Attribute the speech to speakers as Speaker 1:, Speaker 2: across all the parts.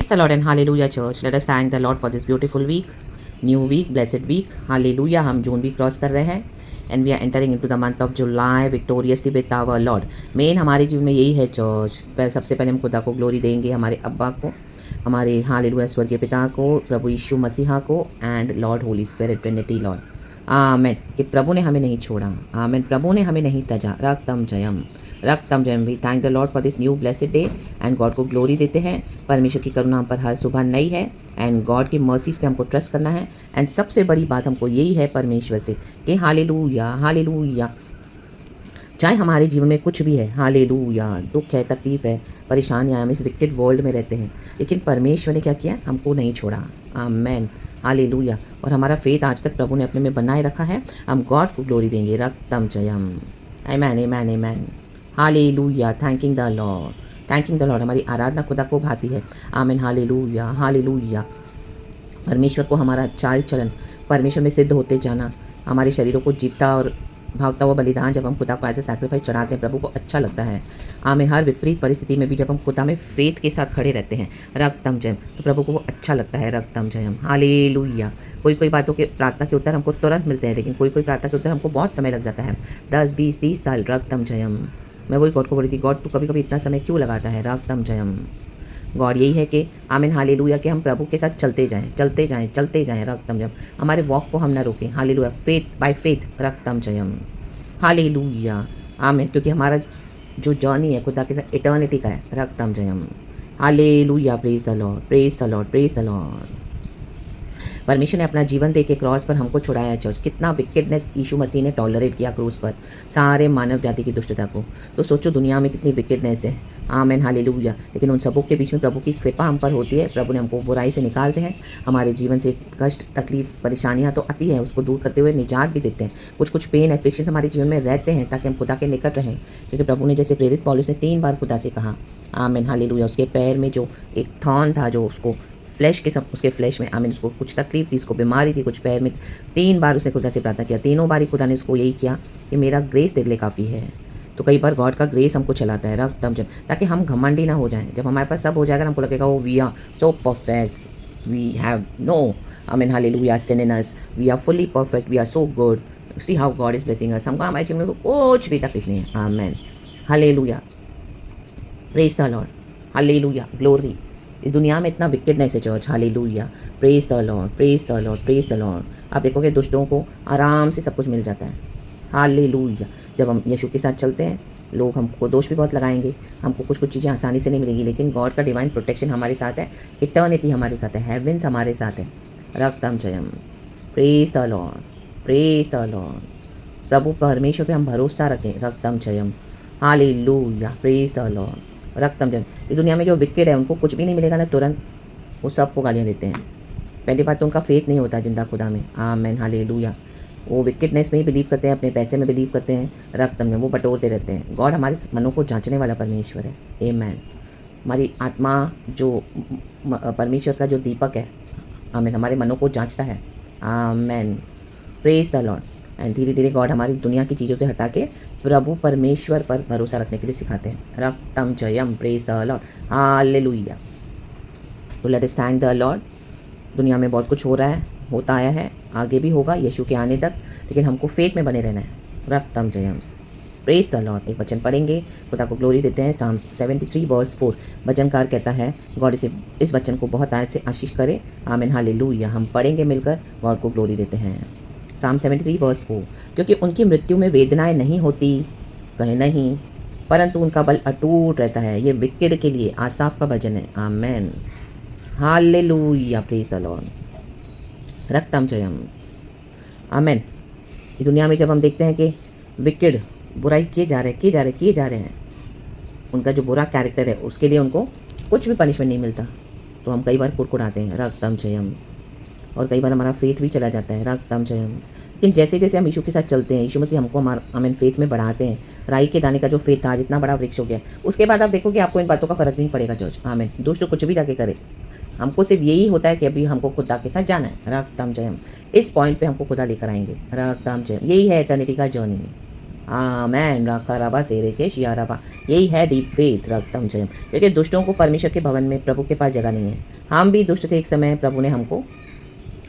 Speaker 1: Praise the Lord and hallelujah church. Let us thank the Lord for this beautiful week, new week, blessed week. Hallelujah. हम जून भी cross कर रहे हैं and we are entering into the month of July victoriously with our lord. मेन हमारे जीवन में यही है चर्च. सबसे पहले हम खुदा को ग्लोरी देंगे, हमारे अब्बा को, हमारे हालेलुया स्वर्गीय पिता को, प्रभु यीशु मसीहा को and lord holy spirit trinity lord. Amen. कि प्रभु ने हमें नहीं छोड़ा. आमेन. प्रभु ने हमें नहीं तजा. रक्तम जयम, रक्तम जयम. We thank the lord for this new blessed day and god को ग्लोरी देते हैं. परमेश्वर की करुणा हम पर हर सुबह नई है एंड गॉड की मर्सीज पे हमको ट्रस्ट करना है. एंड सबसे बड़ी बात हमको यही है परमेश्वर से कि हालेलुया, हालेलुया. चाहे हमारे जीवन में कुछ भी है, हालेलुया, दुख है, तकलीफ है, परेशानियाँ, हम इस विकेट वर्ल्ड में रहते हैं, लेकिन परमेश्वर ने क्या किया, हमको नहीं छोड़ा. आमेन, हालेलुया. और हमारा फेथ आज तक प्रभु ने अपने में बनाए रखा है. हम गॉड को ग्लोरी देंगे. रक्तम जयम. Amen, amen, amen. Hallelujah. Thanking the lord, thanking the lord. हमारी आराधना खुदा को भाती है. Amen, hallelujah, hallelujah. परमेश्वर को हमारा चाल चलन, परमेश्वर में सिद्ध होते जाना, हमारे शरीरों को जीवता और भावता हुआ बलिदान जब हम खुदा को ऐसे सैक्रिफाइस चढ़ाते हैं, प्रभु को अच्छा लगता है. आमीन. हर विपरीत परिस्थिति में भी जब हम खुदा में फेथ के साथ खड़े रहते हैं, रक्तम जयम, तो प्रभु को वो अच्छा लगता है. रक्तम जयम, हालेलुया. कोई बातों के प्रार्थना के उत्तर हमको तुरंत मिलते हैं, लेकिन कोई प्रार्थना के उत्तर हमको बहुत समय लग जाता है, 10, 20, 30 साल. रक्तम जयम. मैं वही गॉड को बोली थी, गॉड तू कभी कभी इतना समय क्यों लगाता है. रक्तम जयम. गॉड यही है कि आमीन, हालेलुया, कि हम प्रभु के साथ चलते जाएं, चलते जाएं, चलते जाएं. रक्तम जयम. हमारे वॉक को हम ना रोकें. हालेलुया. Faith by faith. रक्तम जयम. हालेलुया. आमीन. क्योंकि हमारा जो जर्नी है खुदा के साथ इटर्निटी का है. रक्तम जयम. Hallelujah. Praise the lord, praise the lord, praise the lord. परमेश्वर ने अपना जीवन दे के क्रॉस पर हमको छुड़ाया. चर्च कितना विकेडनेस यीशु मसीह ने टॉलरेट किया क्रॉस पर, सारे मानव जाति की दुष्टता को. तो सोचो दुनिया में कितनी विकेडनेस है. Amen, hallelujah. लेकिन उन सबों के बीच में प्रभु की कृपा हम पर होती है. प्रभु ने हमको बुराई से निकालते हैं. हमारे जीवन से कष्ट, तकलीफ, परेशानियाँ तो आती हैं, उसको दूर करते हुए निजात भी देते हैं. कुछ पेन, एफ्लिक्शंस हमारे जीवन में रहते हैं ताकि हम खुदा के निकट रहें. क्योंकि प्रभु ने जैसे प्रेरित पौलुस ने 3 बार खुदा से कहा. आमेन, हालेलुया. उसके पैर में जो एक थॉर्न था, जो उसको फ्लैश के उसके फ्लैश में, आमीन, उसको कुछ तकलीफ थी, उसको बीमारी थी, कुछ पैर में. 3 बार उसने खुदा से प्रार्थना किया. तीनों बार ही खुदा ने उसको यही किया कि मेरा ग्रेस तेरे लिए काफ़ी है. तो कई बार गॉड का ग्रेस हमको चलाता है. रक्तम जब, ताकि हम घमंडी ना हो जाएं. जब हमारे पास सब हो जाएगा, हमको लगेगा वो we are so perfect, we have no, amen, hallelujah, sin in us, we are fully perfect, we are so good, see how god is blessing us. हमको हमारे जीवन में कुछ भी तकलीफ नहीं है. आमीन, hallelujah. Praise the lord, hallelujah, glory. इस दुनिया में इतना विकेडनेस है church. Hallelujah. Praise the lord, praise the lord, praise the Lord. आप देखोगे दुष्टों को आराम से सब कुछ मिल जाता है. हालेलुया. जब हम यीशु के साथ चलते हैं, लोग हमको दोष भी बहुत लगाएंगे, हमको कुछ चीज़ें आसानी से नहीं मिलेंगी, लेकिन गॉड का डिवाइन प्रोटेक्शन हमारे साथ है, इटर्निटी हमारे साथ है, हेवेंस हमारे साथ है. रक्तम जयम. Praise the lord, praise the lord. प्रभु परमेश्वर पे हम भरोसा रखें. रक्तम जयम. हालेलुया. Praise the lord. रक्तम जयम. इस दुनिया में जो विकेड है उनको कुछ भी नहीं मिलेगा ना, तुरंत वो सबको गालियाँ देते हैं. पहली बात तो उनका फेथ नहीं होता जिंदा खुदा में. आमेन, हालेलुया. वो विकेडनेस में ही बिलीव करते हैं, अपने पैसे में बिलीव करते हैं. रक्तम में वो बटोरते रहते हैं. गॉड हमारे मनों को जांचने वाला परमेश्वर है. आमेन. हमारी आत्मा जो परमेश्वर का जो दीपक है, आमेन, हमारे मनों को जांचता है. Amen. Praise the lord. And धीरे धीरे गॉड हमारी दुनिया की चीज़ों से हटा के प्रभु परमेश्वर पर भरोसा रखने के लिए सिखाते हैं. रक्तम जयम. Praise the lord. हालेलुया. तो let us thank the lord. दुनिया में बहुत कुछ हो रहा है, होता आया है, आगे भी होगा यीशु के आने तक, लेकिन हमको फेथ में बने रहना है. रक्तम जयम. Praise the lord. एक वचन पढ़ेंगे, खुदा को ग्लोरी देते हैं. Psalms 73 verse 4. वचनकार कहता है, गॉड इस वचन को बहुत आयत से आशीष करे. आमीन, हालेलुया. हम पढ़ेंगे मिलकर, गॉड को ग्लोरी देते हैं. Psalm 73 verse 4. क्योंकि उनकी मृत्यु में वेदनाएं नहीं होती, कहे नहीं, परंतु उनका बल अटूट रहता है. ये विकेड के लिए आसाफ का भजन है. Amen, hallelujah. Praise the lord. रक्तम जयम. आमेन. इस दुनिया में जब हम देखते हैं कि विकेड बुराई किए जा रहे हैं, उनका जो बुरा कैरेक्टर है उसके लिए उनको कुछ भी पनिशमेंट नहीं मिलता, तो हम कई बार कुड़कुड़ाते हैं. रक्तम जयम. और कई बार हमारा फेथ भी चला जाता है. रक्तम जयम. लेकिन जैसे जैसे हम यीशु के साथ चलते हैं, यीशु मसीह हमको हमारे फेथ में बढ़ाते हैं. राई के दाने का जो फेथ था आज इतना बड़ा वृक्ष हो गया. उसके बाद आप देखोगे आपको इन बातों का फर्क नहीं पड़ेगा जज. आमीन. दुष्ट कुछ भी जाके करे, हमको सिर्फ यही होता है कि अभी हमको खुदा के साथ जाना है. रक्तम जयम. इस पॉइंट पे हमको खुदा लेकर आएंगे. रक्तम जयम. यही है एटर्निटी का जर्नी. आमेन। रखा सेरे के शियाराबा। यही है डीप फेथ रक्तम जयम, क्योंकि दुष्टों को परमेश्वर के भवन में प्रभु के पास जगह नहीं है। हम भी दुष्ट थे एक समय, प्रभु ने हमको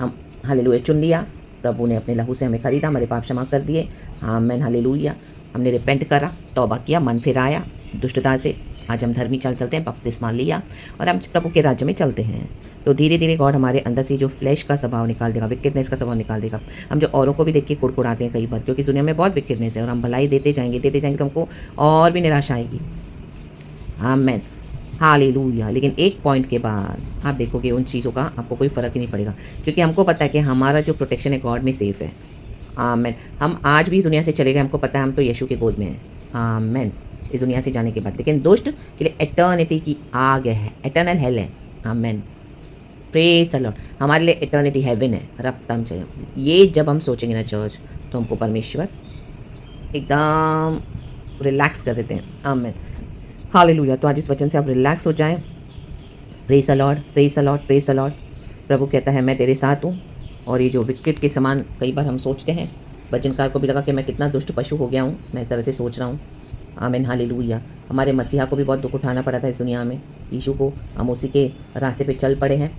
Speaker 1: हम हालेलुया चुन लिया। प्रभु ने अपने लहू से हमें खरीदा, हमारे पाप क्षमा कर दिए। Amen hallelujah. हमने रिपेंट करा, तौबा किया, मन फिराया दुष्टता से। आज हम धर्मी चलते हैं, बपतिस्मा लिया और हम प्रभु के राज्य में चलते हैं। तो धीरे धीरे गॉड हमारे अंदर से जो फ्लैश का स्वभाव निकाल देगा, विकेटनेस का स्वभाव निकाल देगा। हम जो औरों को भी देख के कुड़कुड़ाते हैं कई बार, क्योंकि दुनिया में बहुत विकेटनेस है, और हम भलाई देते जाएंगे तो हमको और भी निराशा आएगी। Amen hallelujah. लेकिन एक पॉइंट के बाद आप देखोगे उन चीज़ों का आपको कोई फ़र्क ही नहीं पड़ेगा, क्योंकि हमको पता है कि हमारा जो प्रोटेक्शन है गॉड में सेफ़ है। आमेन। हम आज भी इस दुनिया से चले गए, हमको पता है हम तो यीशु के गोद में हैं। आमेन। इस दुनिया से जाने के बाद, लेकिन दुष्ट के लिए एटर्निटी की आग है, एटर्नल हेल है। आमेन। Praise the lord. हमारे लिए एटर्निटी हेवन है, रक्तम जयम। ये जब हम सोचेंगे ना चर्च, तो हमको परमेश्वर एकदम रिलैक्स कर देते हैं। Amen hallelujah. तो आज इस वचन से आप रिलैक्स हो जाएं। Praise the lord, praise the lord, praise the lord. प्रभु कहता है मैं तेरे साथ हूँ। और ये जो विकेट के समान कई बार हम सोचते हैं, वचनकार को भी लगा कि मैं कितना दुष्ट पशु हो गया हूँ, मैं इस तरह से सोच रहा हूँ। आमीन हालेलुया। हमारे मसीहा को भी बहुत दुख उठाना पड़ा था इस दुनिया में, यीशु को। हम उसी के रास्ते पे चल पड़े हैं।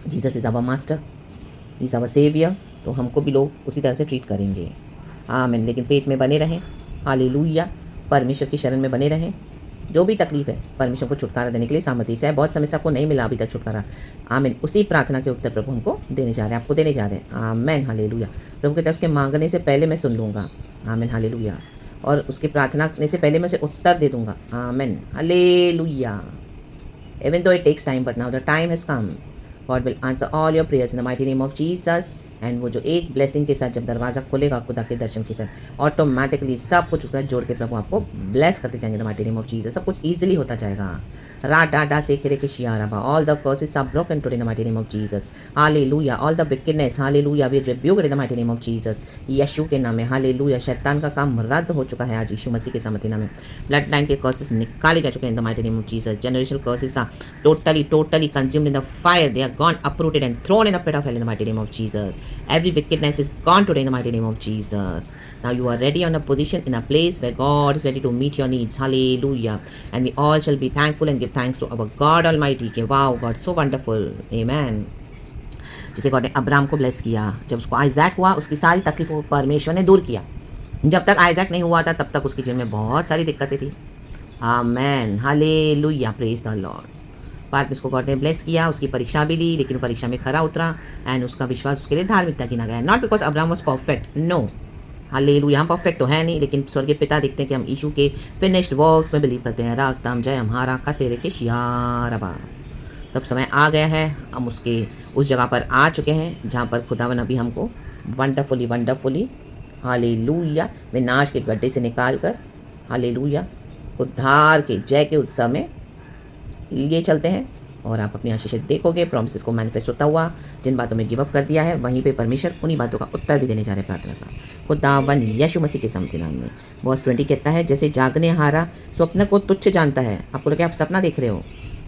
Speaker 1: Jesus is our master, is our saviour. तो हमको भी लोग उसी तरह से ट्रीट करेंगे। आमीन। लेकिन फेथ में बने रहें। हालेलुया। परमेश्वर की शरण में बने रहें। जो भी तकलीफ है, परमेश्वर को छुटकारा देने के लिए सामर्थ्य, चाहे बहुत समय से आपको नहीं मिला अभी तक छुटकारा। आमीन। उसी प्रार्थना के उत्तर प्रभु हमको देने जा रहे हैं, आपको देने जा रहे हैं। आमीन हालेलुया। प्रभु की तरफ से मांगने से पहले मैं सुन लूँगा। आमीन हालेलुया। और उसकी प्रार्थना करने से पहले मैं उसे उत्तर दे दूँगा। आमीन hallelujah. Even though it takes time, but now the time has come. God will answer all your prayers in the mighty name of Jesus. And वो जो एक ब्लेसिंग के साथ जब दरवाज़ा खोलेगा खुदा के दर्शन के साथ, ऑटोमेटिकली सब कुछ उसका जोड़ के प्रभु आपको ब्लेस करते जाएंगे the mighty name of Jesus. सब कुछ ईजिली होता जाएगा। रा डा डा से खेरे के शियाराबा। All the curses are broken today in the mighty name of Jesus. Hallelujah. All the wickedness, hallelujah, we rebuke in the mighty name of Jesus. Yeshu के नाम में हालेलुया। शैतान का काम रद्द हो चुका है आज यीशु मसीह के समर्थी नाम में। ब्लड लाइन के कर्सेस निकाले जा चुके हैं in the mighty name of Jesus. Generational curses are totally consumed in the fire. They are gone uprooted and thrown in the pit of hell in the mighty name of Jesus. Every wickedness is gone today in the mighty name of Jesus. Now you are ready on a position in a place where God is ready to meet your needs. Hallelujah. And we all shall be thankful and give thanks to our God Almighty. Wow, God, so wonderful. Amen. जिसे God ने Abraham को bless किया, जब उसको Isaac हुआ उसकी सारी तकलीफों को परमेश्वर ने दूर किया। जब तक आइजैक नहीं हुआ था तब तक उसके जीवन में बहुत सारी दिक्कतें थी। आमेन हालेलुया। Praise the Lord. बाद में उसको गॉड ने ब्लेस किया, उसकी परीक्षा भी ली, लेकिन परीक्षा में खरा उतरा एंड उसका विश्वास उसके लिए धार्मिकता गिना गया। Not because Abraham was perfect, no. Hallelujah. हम परफेक्ट तो है नहीं, लेकिन स्वर्गीय पिता देखते हैं कि हम यीशु के फिनिश्ड वर्क्स में बिलीव करते हैं। रागताम जय हमारा खसेरे के शियारबा। तब समय आ गया है, हम उसके उस जगह पर आ चुके हैं जहाँ पर खुदावन अभी हमको वंडरफुली हालेलुया विनाश के गड्ढे से निकाल कर हालेलुया उद्धार के जय के उत्सव में लिए चलते हैं। और आप अपनी आशीष देखोगे, प्रॉमिसेस को मैनिफेस्ट होता हुआ। जिन बातों में गिव अप कर दिया है वहीं पे परमेश्वर उन्हीं बातों का उत्तर भी देने जा रहे हैं प्रार्थना का। खुदावन यीशु मसीह के समर्थी नाम में। वर्स 20 कहता है, जैसे जागने हारा स्वप्न को तुच्छ जानता है। आपको लगे आप सपना देख रहे हो,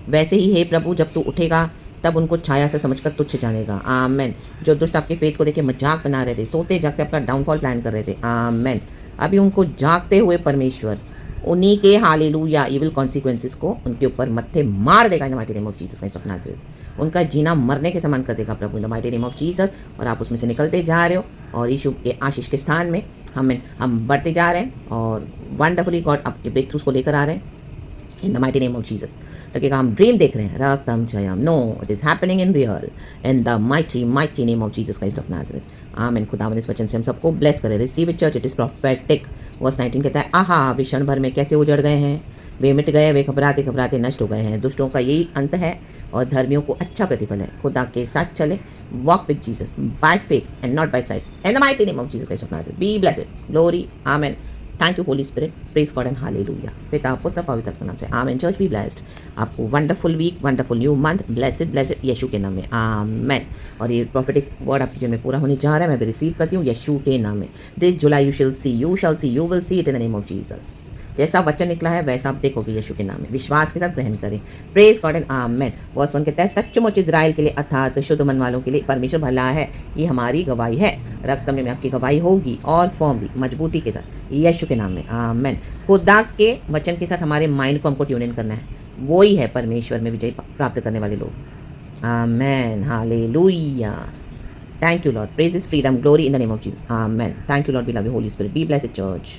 Speaker 1: वैसे ही हे प्रभु जब तू उठेगा तब उनको छाया से समझकर तुच्छ जानेगा। आमेन। जो दुष्ट आपके फेथ को देखे मजाक बना रहे थे, सोते जागते अपना डाउनफॉल प्लान कर रहे थे, आमेन, अभी उनको जागते हुए परमेश्वर उन्हीं के हालेलुया इविल कॉन्सिक्वेंसेस को उनके ऊपर मत्थे मार देगा in the mighty name of Jesus Christ of Nazareth. उनका जीना मरने के समान कर देगा प्रभु in the mighty name of Jesus. और आप उसमें से निकलते जा रहे हो और यीशु के आशीष के स्थान में हम बढ़ते जा रहे हैं और वंडरफुली गॉड आपके ब्रेक थ्रूज को लेकर आ रहे हैं in the mighty name of Jesus. लगेगा हम ड्रीम देख रहे हैं, रक्तम जयम, no, it is happening in real in the mighty name of Jesus Christ of Nazareth. Amen. खुदावन इस वचन से हम सबको ब्लेस करें। Receive it church, it is prophetic. Verse 19 कहता है, आहा वे क्षण भर में कैसे उजड़ गए हैं, वे मिट गए, वे घबराते घबराते नष्ट हो गए हैं। दुष्टों का यही अंत है और धर्मियों को अच्छा प्रतिफल है। खुदा के साथ चले, walk with Jesus by faith and not by sight in the mighty name of Jesus Christ of Nazareth. Be blessed, glory, amen. Thank you holy spirit, praise God and hallelujah. पिता पुत्र पवित्र आत्मा नाम से आमीन। Church be blessed. आपको wonderful week, wonderful new month, blessed Yeshu के नाम में, आमीन। और ये प्रॉफिटिक वर्ड आपके जीवन में पूरा होने जा रहा है, मैं भी रिसीव करती हूँ यीशु के नाम में। This July you shall see, you will see it in the name of Jesus. जैसा वचन निकला है वैसा आप देखोगे यीशु के नाम में। विश्वास के साथ ग्रहण करें। Praise God and amen. Verse 1 कहता है, सचमुच इजराइल के लिए अर्थात शुद्ध मन वालों के लिए परमेश्वर भला है, ये हमारी गवाही है। रक्त में आपकी गवाही होगी और फॉर्मली मजबूती के साथ यीशु के नाम में आमेन। खुदा के वचन के साथ हमारे माइंड को हमको ट्यून इन करना है, वो ही है परमेश्वर में विजय प्राप्त करने वाले लोग। आमेन, hallelujah. Thank you, Lord. Praise is freedom, glory in the name of Jesus. Amen. Thank you, Lord. We love you, Holy Spirit. Be blessed, church.